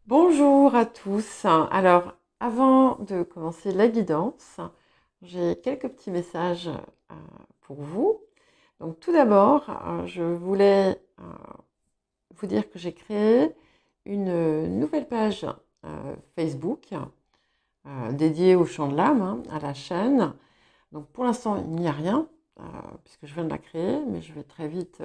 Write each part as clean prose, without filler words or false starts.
Bonjour à tous. Alors, avant de commencer la guidance, j'ai quelques petits messages pour vous. Donc, tout d'abord, je voulais vous dire que j'ai créé une nouvelle page Facebook dédiée au chant de l'âme, à la chaîne. Donc, pour l'instant, il n'y a rien, puisque je viens de la créer, mais je vais très vite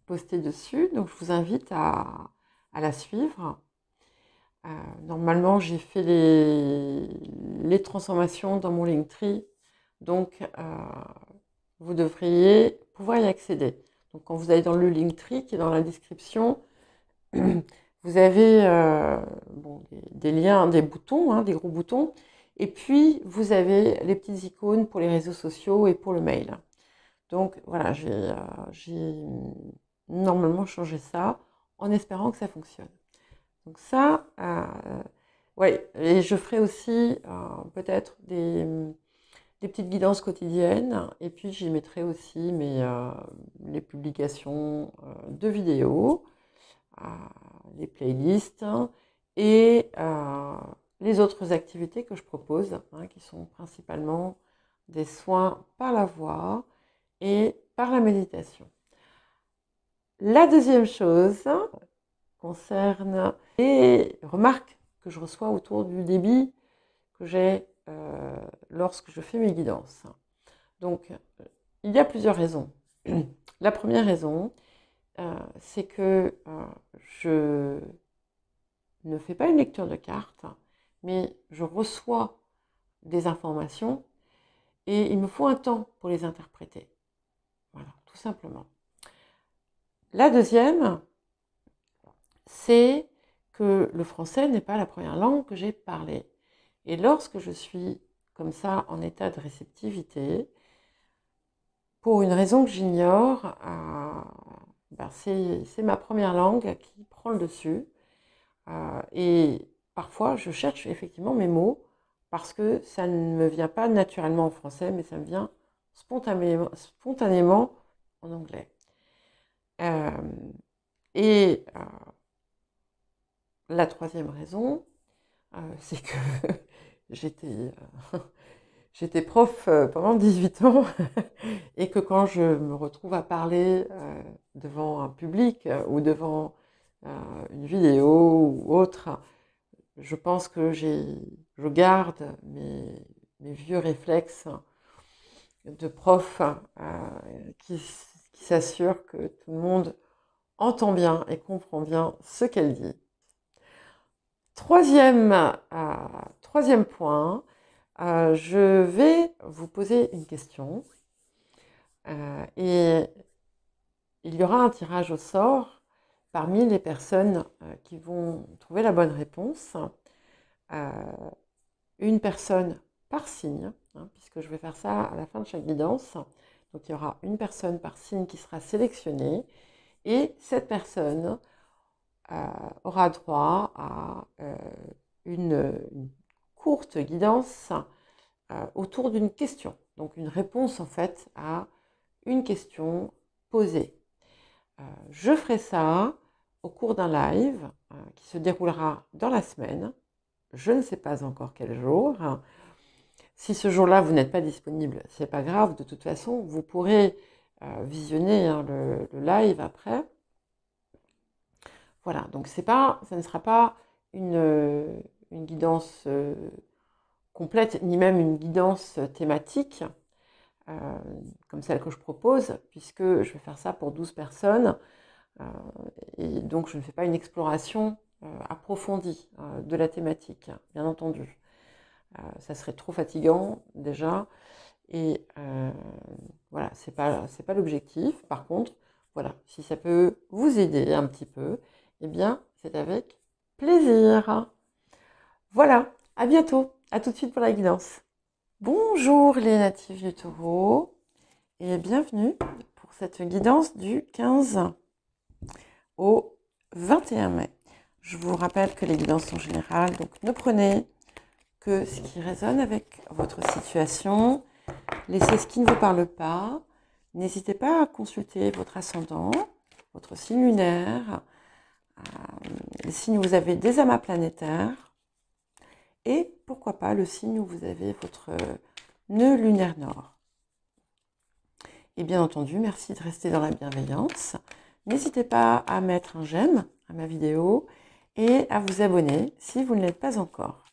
poster dessus. Donc, je vous invite à la suivre. Normalement, j'ai fait les transformations dans mon Linktree, donc vous devriez pouvoir y accéder. Donc, quand vous allez dans le Linktree qui est dans la description, vous avez des liens, des boutons, des gros boutons, et puis vous avez les petites icônes pour les réseaux sociaux et pour le mail. Donc voilà, j'ai normalement changé ça en espérant que ça fonctionne. Donc ça, ouais, et je ferai aussi peut-être des petites guidances quotidiennes, et puis j'y mettrai aussi les publications de vidéos, euh, les playlists et les autres activités que je propose, qui sont principalement des soins par la voix et par la méditation. La deuxième chose concerne les remarques que je reçois autour du débit que j'ai lorsque je fais mes guidances. Donc, il y a plusieurs raisons. La première raison, c'est que je ne fais pas une lecture de cartes, mais je reçois des informations et il me faut un temps pour les interpréter. Voilà, tout simplement. La deuxième, c'est que le français n'est pas la première langue que j'ai parlée. Et lorsque je suis comme ça en état de réceptivité, pour une raison que j'ignore, c'est ma première langue qui prend le dessus. Et parfois, je cherche effectivement mes mots parce que ça ne me vient pas naturellement en français, mais ça me vient spontanément en anglais. Euh, et la troisième raison, c'est que j'étais j'étais prof pendant 18 ans et que quand je me retrouve à parler devant un public ou devant une vidéo ou autre, je pense que je garde mes vieux réflexes de prof qui s'assure que tout le monde entend bien et comprend bien ce qu'elle dit. Troisième point, je vais vous poser une question et il y aura un tirage au sort parmi les personnes qui vont trouver la bonne réponse. Une personne par signe, puisque je vais faire ça à la fin de chaque guidance. Donc il y aura une personne par signe qui sera sélectionnée et cette personne aura droit à une courte guidance autour d'une question. Donc une réponse en fait à une question posée. Je ferai ça au cours d'un live qui se déroulera dans la semaine. Je ne sais pas encore quel jour. Si ce jour-là, vous n'êtes pas disponible, c'est pas grave. De toute façon, vous pourrez visionner le live après. Voilà, donc ça ne sera pas une guidance complète, ni même une guidance thématique, comme celle que je propose, puisque je vais faire ça pour 12 personnes. Et donc, je ne fais pas une exploration approfondie de la thématique, bien entendu. Ça serait trop fatigant déjà. Et voilà, c'est pas l'objectif. Par contre, voilà, si ça peut vous aider un petit peu, eh bien, c'est avec plaisir. Voilà, à bientôt. À tout de suite pour la guidance. Bonjour les natifs du Taureau et bienvenue pour cette guidance du 15 au 21 mai. Je vous rappelle que les guidances sont générales, donc ne prenez que ce qui résonne avec votre situation. Laissez ce qui ne vous parle pas. N'hésitez pas à consulter votre ascendant, votre signe lunaire, les signes où vous avez des amas planétaires et pourquoi pas le signe où vous avez votre nœud lunaire nord. Et bien entendu, merci de rester dans la bienveillance. N'hésitez pas à mettre un j'aime à ma vidéo et à vous abonner si vous ne l'êtes pas encore.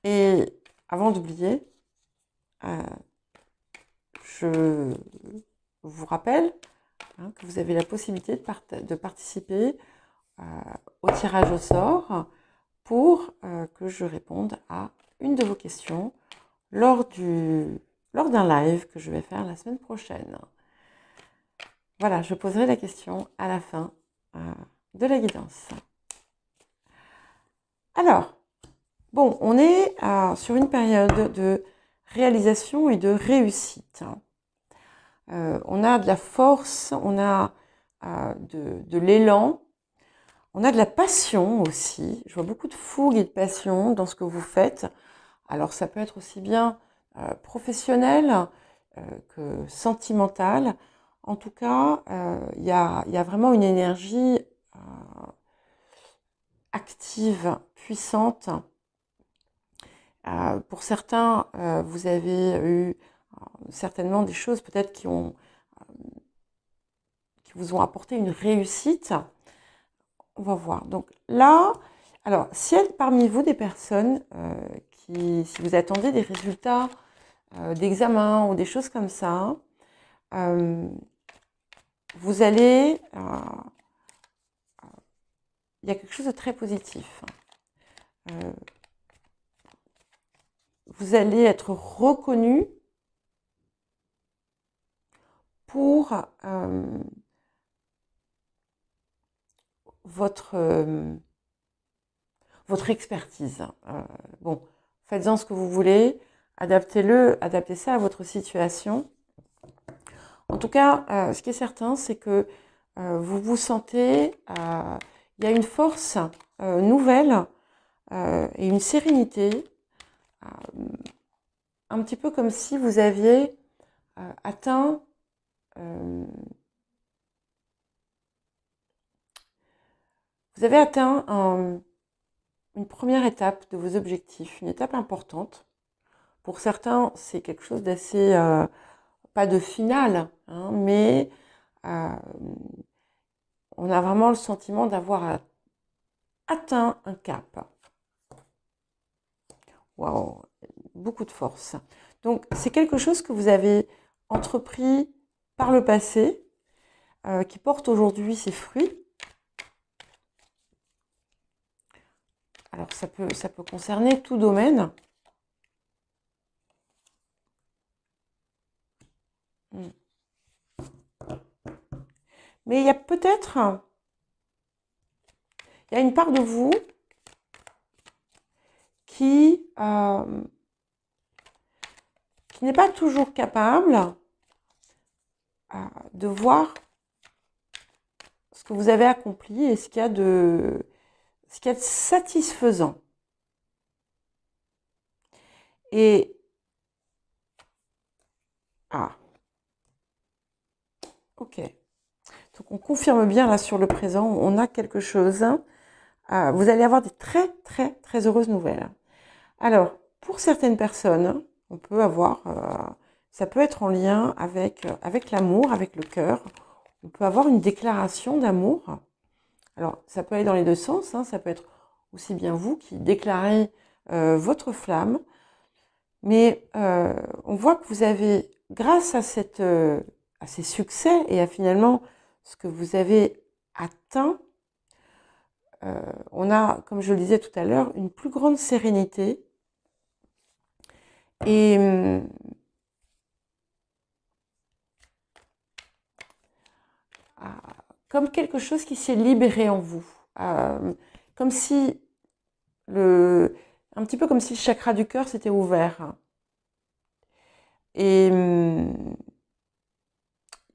Et avant d'oublier, je vous rappelle que vous avez la possibilité de participer au tirage au sort pour que je réponde à une de vos questions lors d'un live que je vais faire la semaine prochaine. Voilà, je poserai la question à la fin de la guidance. Alors, bon, on est sur une période de réalisation et de réussite. On a de la force, on a de l'élan, on a de la passion aussi. Je vois beaucoup de fougue et de passion dans ce que vous faites. Alors, ça peut être aussi bien professionnel que sentimental. En tout cas, il y a vraiment une énergie active, puissante. Pour certains, vous avez eu certainement des choses peut-être qui vous ont apporté une réussite. On va voir. Donc là, alors, s'il y a parmi vous des personnes si vous attendez des résultats d'examen ou des choses comme ça, vous allez... il y a quelque chose de très positif. Vous allez être reconnu pour votre expertise. Bon, faites-en ce que vous voulez, adaptez ça à votre situation. En tout cas, ce qui est certain, c'est que vous vous sentez, il y a une force nouvelle et une sérénité, un petit peu comme si vous aviez atteint une première étape de vos objectifs, une étape importante. Pour certains, c'est quelque chose d'assez, pas de final, hein, mais on a vraiment le sentiment d'avoir atteint un cap. Waouh, beaucoup de force. Donc, c'est quelque chose que vous avez entrepris par le passé, qui porte aujourd'hui ses fruits. Alors, ça peut concerner tout domaine. Mais il y a peut-être, il y a une part de vous qui n'est pas toujours capable de voir ce que vous avez accompli et ce qu'il y a de satisfaisant. Et ok. Donc on confirme bien là sur le présent, on a quelque chose. Vous allez avoir des très très très heureuses nouvelles. Alors, pour certaines personnes, on peut avoir, ça peut être en lien avec l'amour, avec le cœur. On peut avoir une déclaration d'amour. Alors, ça peut aller dans les deux sens, hein, ça peut être aussi bien vous qui déclarez votre flamme, mais on voit que vous avez, grâce à ces succès et à finalement ce que vous avez atteint, on a, comme je le disais tout à l'heure, une plus grande sérénité et comme quelque chose qui s'est libéré en vous, comme si un petit peu comme si le chakra du cœur s'était ouvert. Et il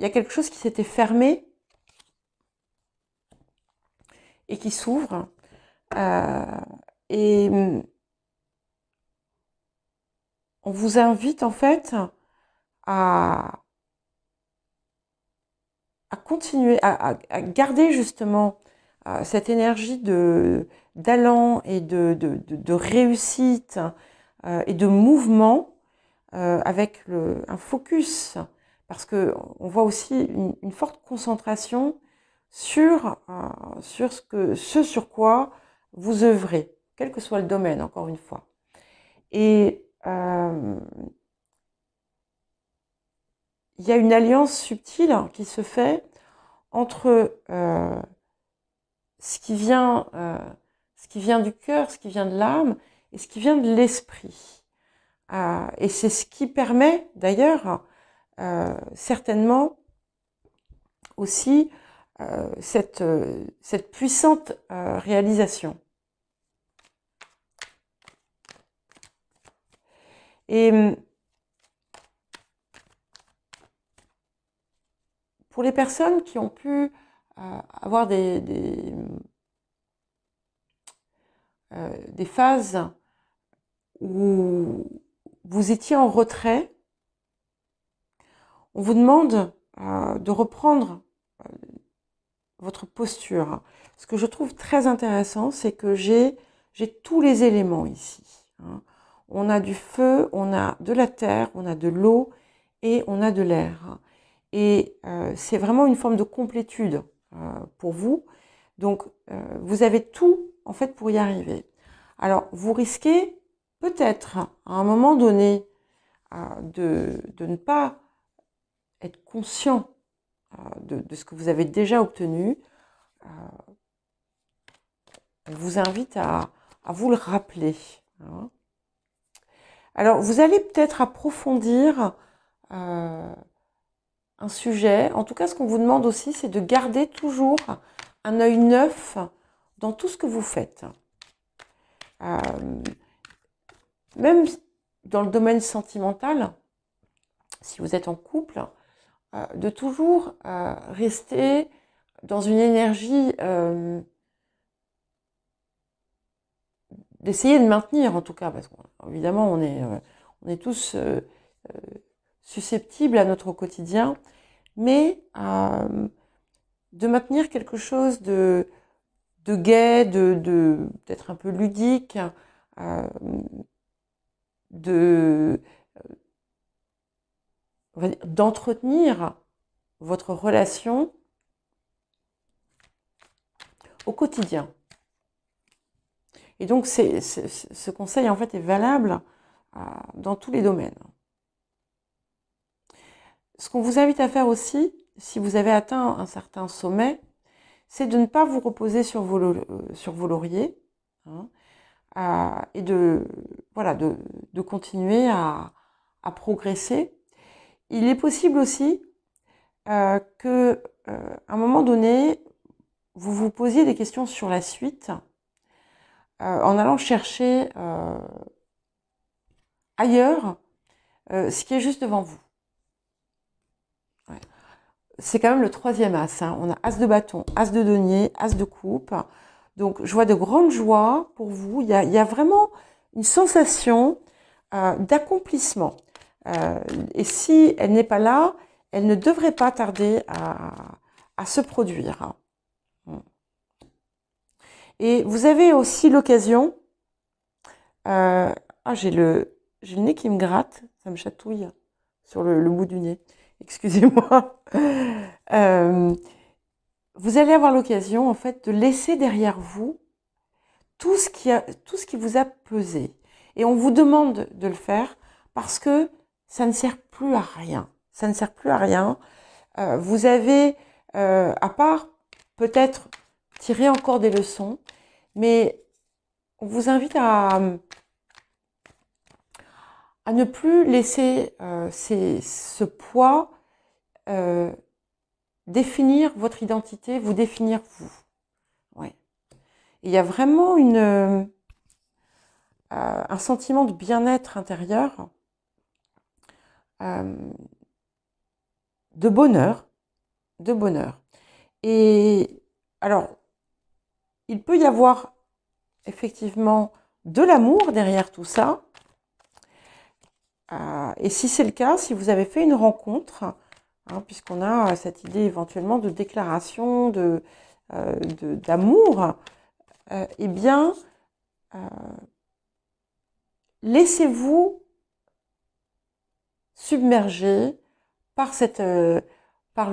y a quelque chose qui s'était fermé et qui s'ouvre. Et on vous invite en fait à continuer, à garder justement cette énergie d'allant et de réussite et de mouvement avec un focus, parce que on voit aussi une forte concentration sur ce sur quoi vous œuvrez, quel que soit le domaine, encore une fois. Et il y a une alliance subtile qui se fait entre ce qui vient du cœur, ce qui vient de l'âme et ce qui vient de l'esprit. Et c'est ce qui permet d'ailleurs certainement aussi cette puissante réalisation. Et pour les personnes qui ont pu avoir des phases où vous étiez en retrait, on vous demande de reprendre votre posture. Ce que je trouve très intéressant, c'est que j'ai tous les éléments ici. On a du feu, on a de la terre, on a de l'eau et on a de l'air. Et c'est vraiment une forme de complétude pour vous. Donc, vous avez tout, en fait, pour y arriver. Alors, vous risquez peut-être, à un moment donné, de ne pas être conscient de ce que vous avez déjà obtenu. On vous invite à vous le rappeler. Alors, vous allez peut-être approfondir un sujet. En tout cas, ce qu'on vous demande aussi, c'est de garder toujours un œil neuf dans tout ce que vous faites. Même dans le domaine sentimental, si vous êtes en couple, de toujours rester dans une énergie d'essayer de maintenir, en tout cas, parce qu'évidemment, on est tous susceptibles à notre quotidien, mais de maintenir quelque chose de gai, d'être un peu ludique, d'entretenir votre relation au quotidien. Et donc, ce conseil, en fait, est valable dans tous les domaines. Ce qu'on vous invite à faire aussi, si vous avez atteint un certain sommet, c'est de ne pas vous reposer sur vos lauriers, et de continuer à progresser. Il est possible aussi que, à un moment donné, vous vous posiez des questions sur la suite, en allant chercher ailleurs ce qui est juste devant vous. Ouais. C'est quand même le troisième as. On a as de bâton, as de denier, as de coupe. Donc, je vois de grandes joies pour vous. Il y a vraiment une sensation d'accomplissement. Et si elle n'est pas là, elle ne devrait pas tarder à se produire. Et vous avez aussi l'occasion... j'ai le nez qui me gratte, ça me chatouille sur le bout du nez. Excusez-moi. Vous allez avoir l'occasion, en fait, de laisser derrière vous tout ce qui vous a pesé. Et on vous demande de le faire parce que ça ne sert plus à rien. Ça ne sert plus à rien. Vous avez, à part peut-être tirer encore des leçons, mais on vous invite à ne plus laisser ce poids définir votre identité, vous définir vous. Ouais. Il y a vraiment un sentiment de bien-être intérieur, de bonheur. Et alors, il peut y avoir effectivement de l'amour derrière tout ça. Et si c'est le cas, si vous avez fait une rencontre hein, puisqu'on a cette idée éventuellement de déclaration, d'amour, eh bien, laissez-vous submerger par par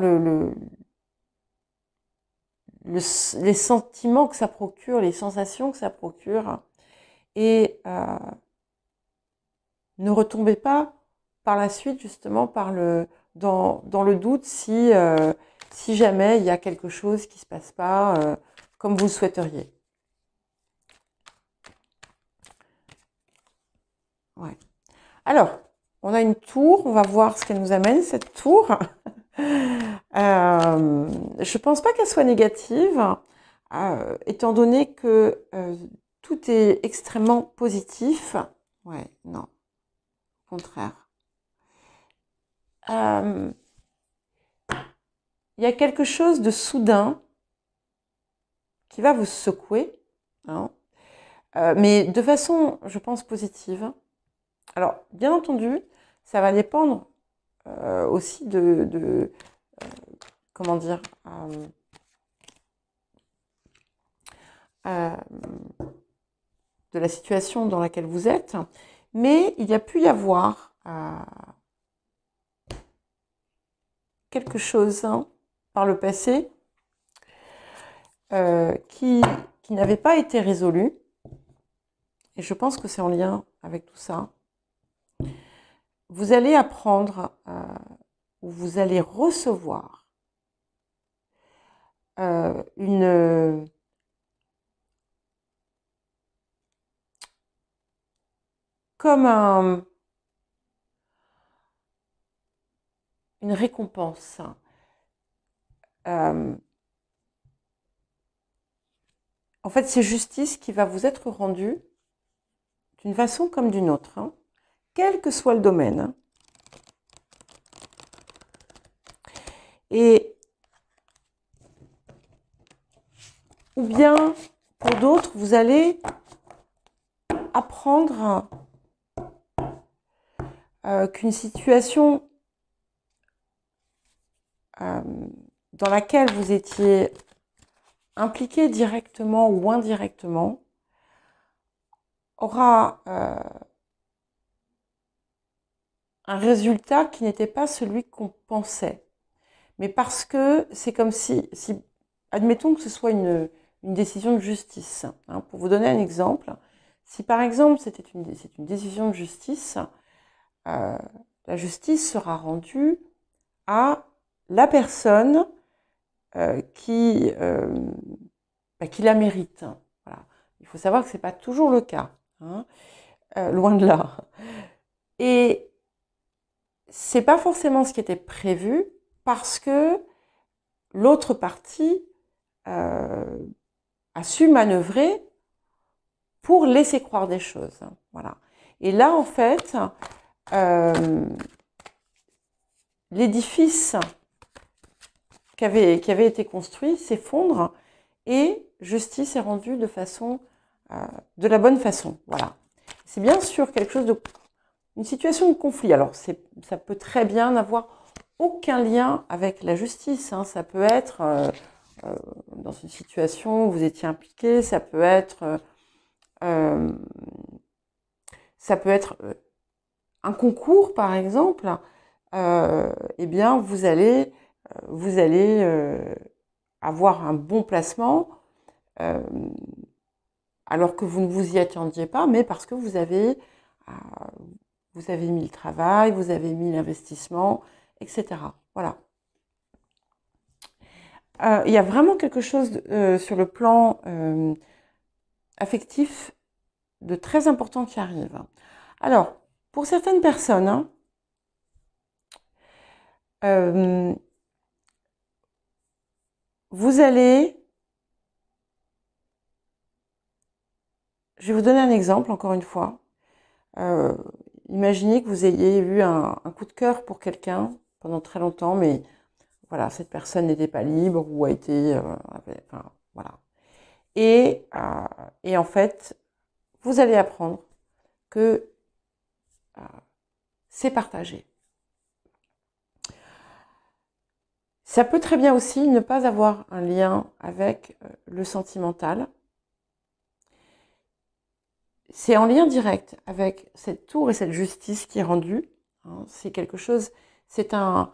les sentiments que ça procure, les sensations que ça procure, et ne retombez pas par la suite justement dans le doute si jamais il y a quelque chose qui se passe pas comme vous le souhaiteriez. Ouais. Alors, on a une tour, on va voir ce qu'elle nous amène, cette tour. Je pense pas qu'elle soit négative, étant donné que tout est extrêmement positif. Ouais, non, au contraire. Il y a quelque chose de soudain qui va vous secouer, hein, mais de façon, je pense, positive. Alors, bien entendu, ça va dépendre aussi comment dire, de la situation dans laquelle vous êtes, mais il y a pu y avoir quelque chose par le passé qui n'avait pas été résolu, et je pense que c'est en lien avec tout ça. Vous allez apprendre ou vous allez recevoir comme une récompense. En fait, c'est justice qui va vous être rendue d'une façon comme d'une autre, hein, quel que soit le domaine. Hein. Et ou bien, pour d'autres, vous allez apprendre qu'une situation dans laquelle vous étiez impliqué directement ou indirectement aura un résultat qui n'était pas celui qu'on pensait. Mais parce que c'est comme si, admettons que ce soit une décision de justice. Hein, pour vous donner un exemple, si par exemple c'est une décision de justice, la justice sera rendue à la personne qui la mérite. Voilà. Il faut savoir que ce n'est pas toujours le cas, hein, loin de là. Et c'est pas forcément ce qui était prévu parce que l'autre partie a su manœuvrer pour laisser croire des choses. Voilà. Et là, en fait, l'édifice qui avait été construit s'effondre et justice est rendue de la bonne façon. Voilà. C'est bien sûr quelque chose une situation de conflit. Alors, ça peut très bien n'avoir aucun lien avec la justice. Hein. Ça peut être dans une situation où vous étiez impliqué, ça peut être un concours, par exemple. Eh bien, vous allez avoir un bon placement alors que vous ne vous y attendiez pas, mais parce que vous avez mis le travail, vous avez mis l'investissement, etc. Voilà. Il y a vraiment quelque chose sur le plan affectif de très important qui arrive. Alors, pour certaines personnes, vous allez... Je vais vous donner un exemple, encore une fois. Imaginez que vous ayez eu un coup de cœur pour quelqu'un pendant très longtemps, mais voilà, cette personne n'était pas libre ou a été... enfin, voilà. Et en fait, vous allez apprendre que c'est partagé. Ça peut très bien aussi ne pas avoir un lien avec le sentimental. C'est en lien direct avec cette tour et cette justice qui est rendue. Hein. C'est quelque chose, c'est un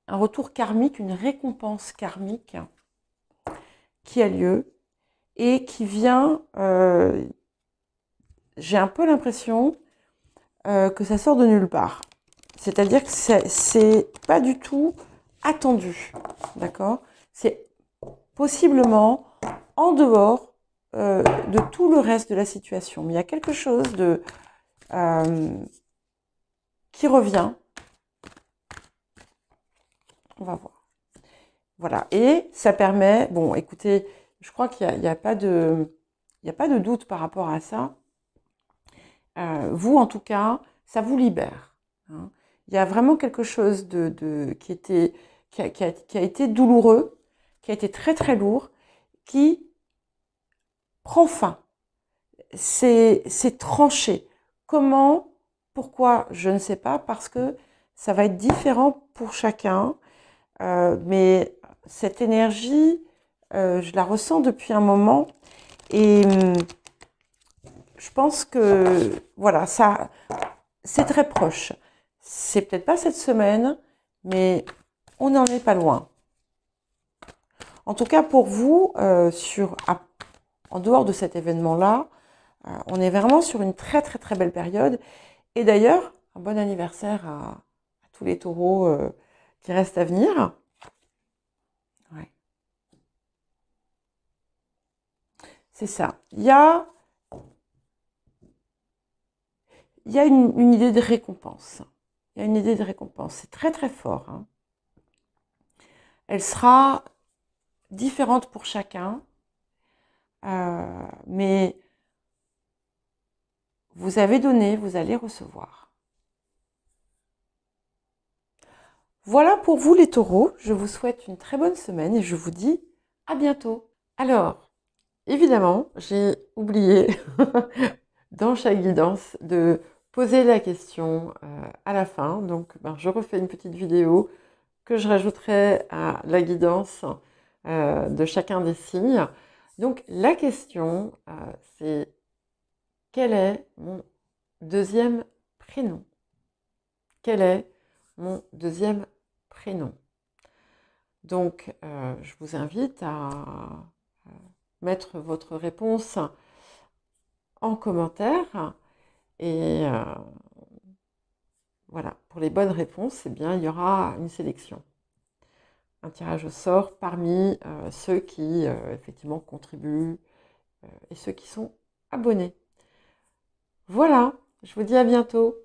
retour karmique, une récompense karmique qui a lieu et qui vient, j'ai un peu l'impression que ça sort de nulle part. C'est-à-dire que c'est pas du tout attendu, d'accord? C'est possiblement en dehors de tout le reste de la situation. Mais il y a quelque chose de qui revient. On va voir. Voilà. Et ça permet, bon, écoutez, je crois qu'il n'y a pas de doute par rapport à ça. Vous, en tout cas, ça vous libère. Hein. Il y a vraiment quelque chose qui a été douloureux, qui a été très très lourd, qui prend fin. C'est tranché. Comment? Pourquoi? Je ne sais pas, parce que ça va être différent pour chacun. Mais cette énergie, je la ressens depuis un moment et je pense que voilà, ça, c'est très proche. C'est peut-être pas cette semaine, mais on n'en est pas loin. En tout cas, pour vous, en dehors de cet événement-là, on est vraiment sur une très très très belle période. Et d'ailleurs, un bon anniversaire à tous les taureaux qui restent à venir. Ouais. C'est ça. Il y a une idée de récompense. Il y a une idée de récompense. C'est très très fort. Hein. Elle sera différente pour chacun. Mais vous avez donné, vous allez recevoir. Voilà pour vous les taureaux. Je vous souhaite une très bonne semaine et je vous dis à bientôt. Alors, évidemment, j'ai oublié dans chaque guidance de poser la question à la fin. Donc, je refais une petite vidéo que je rajouterai à la guidance de chacun des signes. Donc, la question, c'est quel est mon deuxième prénom? Quel est mon deuxième prénom? Donc, je vous invite à mettre votre réponse en commentaire et voilà, pour les bonnes réponses, eh bien, il y aura une sélection. Un tirage au sort parmi ceux qui effectivement contribuent et ceux qui sont abonnés. Voilà, je vous dis à bientôt.